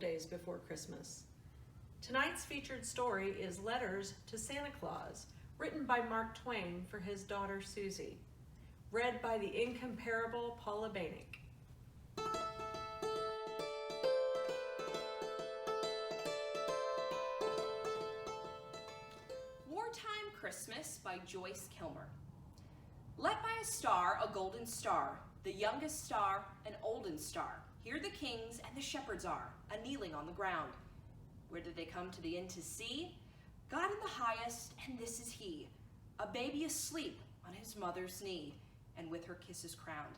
days before Christmas. Tonight's featured story is Letters to Santa Claus, written by Mark Twain for his daughter Susie. Read by the incomparable Paula Bainick. Wartime Christmas by Joyce Kilmer. Let by a star, a golden star, the youngest star, an olden star. Here the kings and the shepherds are, a-kneeling on the ground. Where did they come to the inn to see? God in the highest, and this is he, a baby asleep on his mother's knee, and with her kisses crowned.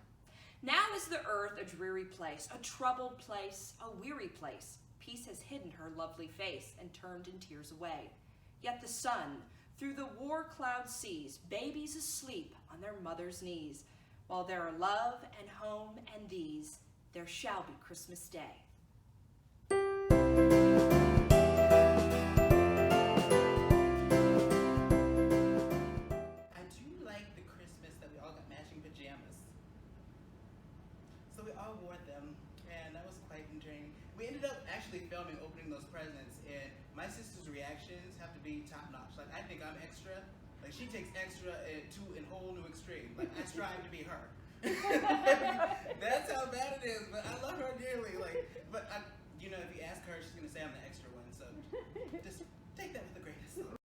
Now is the earth a dreary place, a troubled place, a weary place. Peace has hidden her lovely face and turned in tears away. Yet the sun, through the war cloud sees babies asleep on their mother's knees. While there are love and home and these, there shall be Christmas Day. We ended up actually filming opening those presents, and my sister's reactions have to be top notch. Like, I think I'm extra. Like, she takes extra to a whole new extreme. Like, I strive to be her. That's how bad it is, but I love her dearly. Like, but if you ask her, she's gonna say I'm the extra one. So just take that with a grain of salt.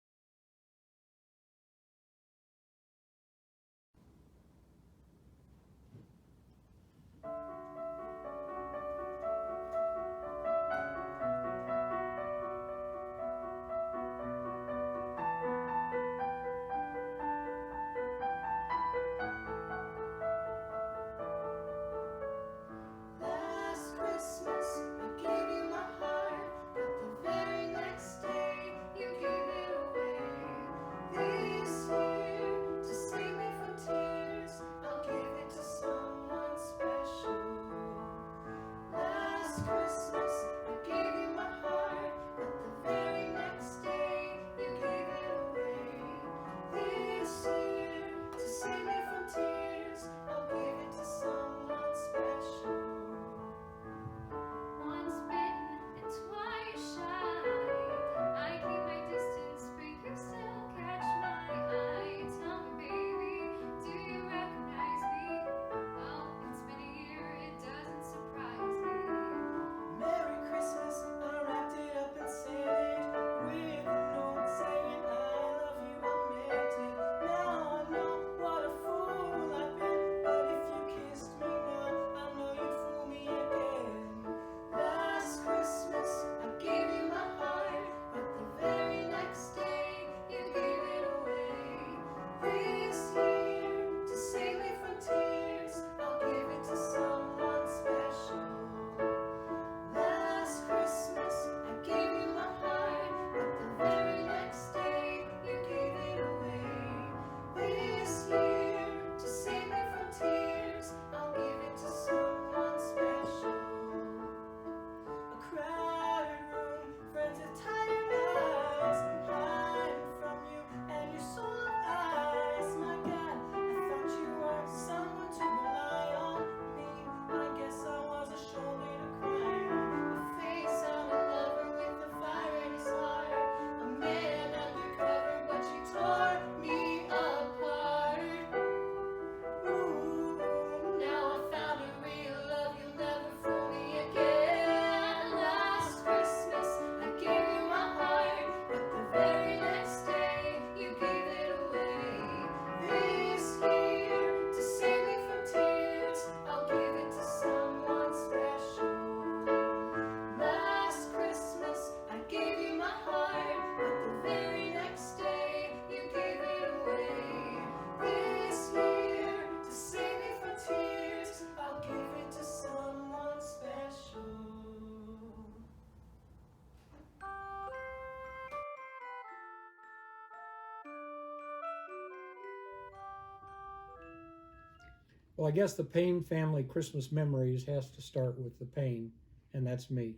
Well, I guess the Payne family Christmas memories has to start with the Payne, and that's me.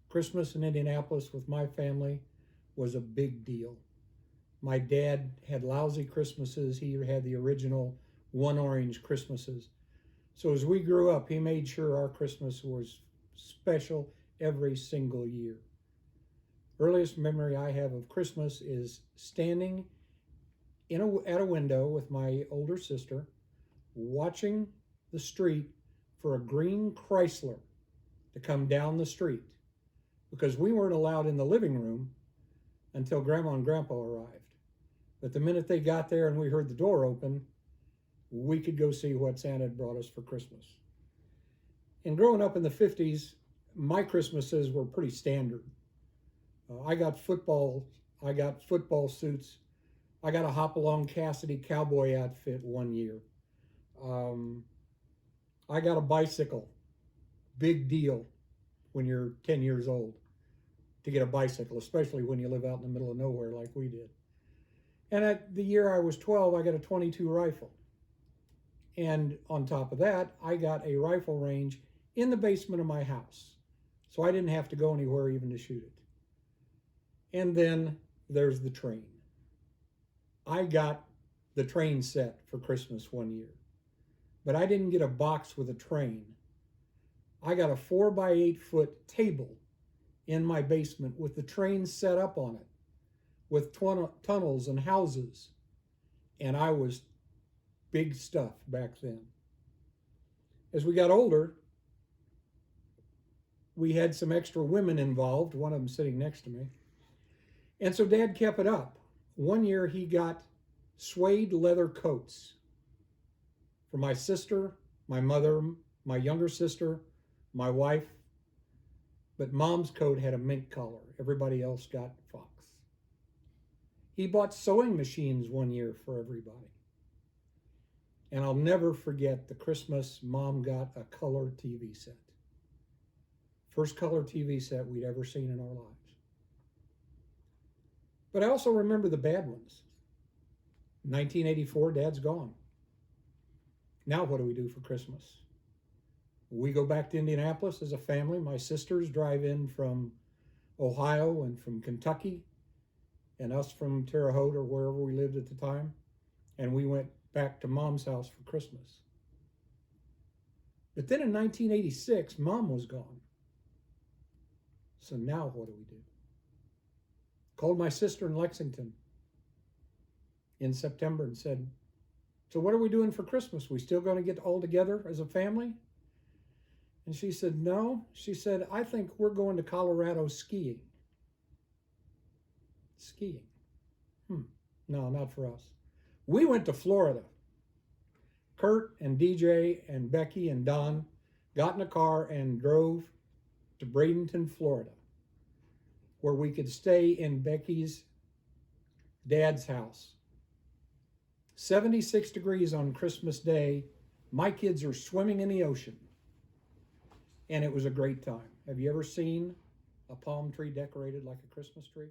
Christmas in Indianapolis with my family was a big deal. My dad had lousy Christmases. He had the original one orange Christmases. So as we grew up, he made sure our Christmas was special every single year. Earliest memory I have of Christmas is standing at a window with my older sister, watching the street for a green Chrysler to come down the street, because we weren't allowed in the living room until Grandma and Grandpa arrived. But the minute they got there and we heard the door open, we could go see what Santa had brought us for Christmas. And growing up in the 50s, my Christmases were pretty standard. I got football suits. I got a Hopalong Cassidy cowboy outfit one year. I got a bicycle. Big deal when you're 10 years old to get a bicycle, especially when you live out in the middle of nowhere like we did. And at the year I was 12, I got a .22 rifle. And on top of that, I got a rifle range in the basement of my house. So I didn't have to go anywhere even to shoot it. And then there's the train. I got the train set for Christmas one year. But I didn't get a box with a train. I got a 4x8-foot table in my basement with the train set up on it, with tunnels and houses. And I was big stuff back then. As we got older, we had some extra women involved, one of them sitting next to me. And so Dad kept it up. One year he got suede leather coats for my sister, my mother, my younger sister, my wife. But Mom's coat had a mink collar. Everybody else got fox. He bought sewing machines one year for everybody. And I'll never forget the Christmas Mom got a color TV set. First color TV set we'd ever seen in our lives. But I also remember the bad ones. 1984, Dad's gone. Now what do we do for Christmas? We go back to Indianapolis as a family. My sisters drive in from Ohio and from Kentucky, and us from Terre Haute or wherever we lived at the time. And we went back to Mom's house for Christmas. But then in 1986, Mom was gone. So now what do we do? Called my sister in Lexington in September and said, so what are we doing for Christmas? We still going to get all together as a family? And she said, no. She said, I think we're going to Colorado skiing. Skiing? No, not for us. We went to Florida. Kurt and DJ and Becky and Don got in a car and drove to Bradenton, Florida, where we could stay in Becky's dad's house. 76 degrees on Christmas Day. My kids are swimming in the ocean. And it was a great time. Have you ever seen a palm tree decorated like a Christmas tree?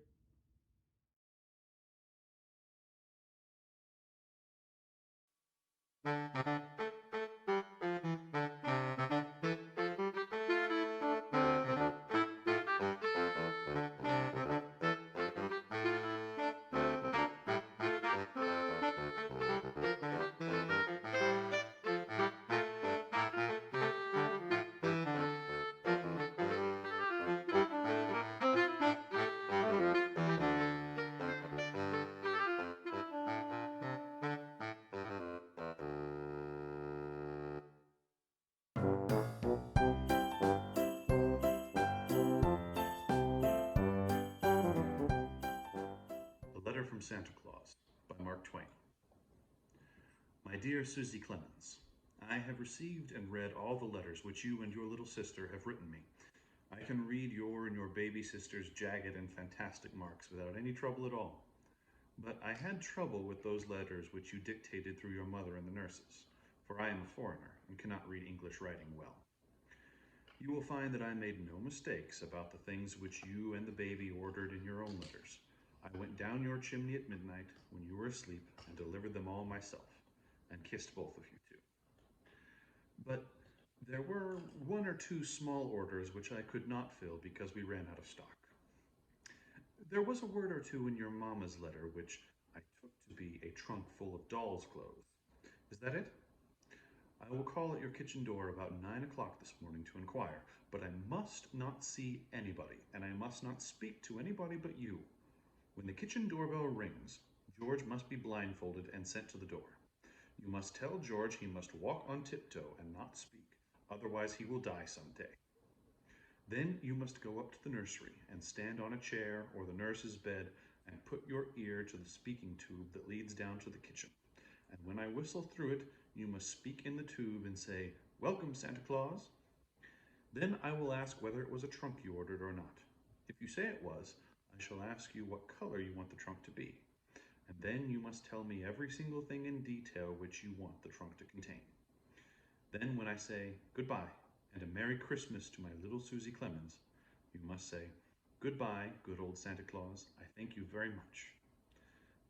From Santa Claus by Mark Twain. My dear Susie Clemens, I have received and read all the letters which you and your little sister have written me. I can read your and your baby sister's jagged and fantastic marks without any trouble at all. But I had trouble with those letters which you dictated through your mother and the nurses, for I am a foreigner and cannot read English writing well. You will find that I made no mistakes about the things which you and the baby ordered in your own letters. I went down your chimney at midnight when you were asleep and delivered them all myself, and kissed both of you too. But there were one or two small orders which I could not fill because we ran out of stock. There was a word or two in your mama's letter which I took to be a trunk full of doll's clothes. Is that it? I will call at your kitchen door about 9 o'clock this morning to inquire, but I must not see anybody, and I must not speak to anybody but you. When the kitchen doorbell rings, George must be blindfolded and sent to the door. You must tell George he must walk on tiptoe and not speak, otherwise he will die some day. Then you must go up to the nursery and stand on a chair or the nurse's bed and put your ear to the speaking tube that leads down to the kitchen. And when I whistle through it, you must speak in the tube and say, "Welcome, Santa Claus." Then I will ask whether it was a trunk you ordered or not. If you say it was, I shall ask you what color you want the trunk to be. And then you must tell me every single thing in detail which you want the trunk to contain. Then when I say, "Goodbye, and a Merry Christmas to my little Susie Clemens," you must say, "Goodbye, good old Santa Claus, I thank you very much."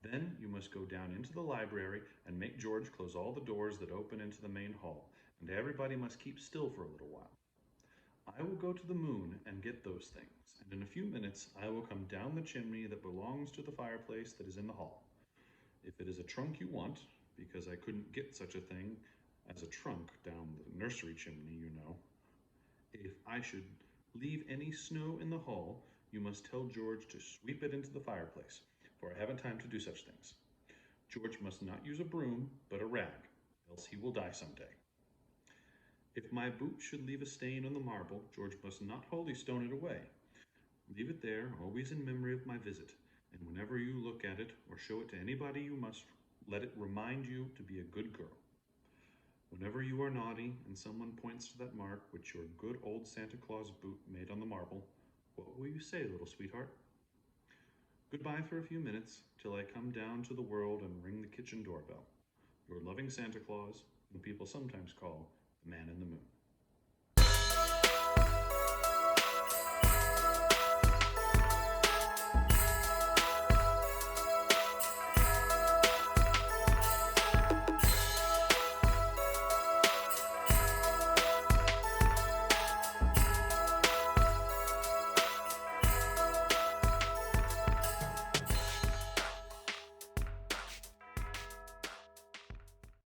Then you must go down into the library and make George close all the doors that open into the main hall, and everybody must keep still for a little while. I will go to the moon and get those things, and in a few minutes I will come down the chimney that belongs to the fireplace that is in the hall. If it is a trunk you want, because I couldn't get such a thing as a trunk down the nursery chimney, you know. If I should leave any snow in the hall, you must tell George to sweep it into the fireplace, for I haven't time to do such things. George must not use a broom, but a rag, else he will die someday. If my boot should leave a stain on the marble, George must not wholly stone it away. Leave it there, always in memory of my visit, and whenever you look at it or show it to anybody, you must let it remind you to be a good girl. Whenever you are naughty and someone points to that mark which your good old Santa Claus boot made on the marble, what will you say, little sweetheart? Goodbye for a few minutes, till I come down to the world and ring the kitchen doorbell. Your loving Santa Claus, whom people sometimes call the Man in the Moon.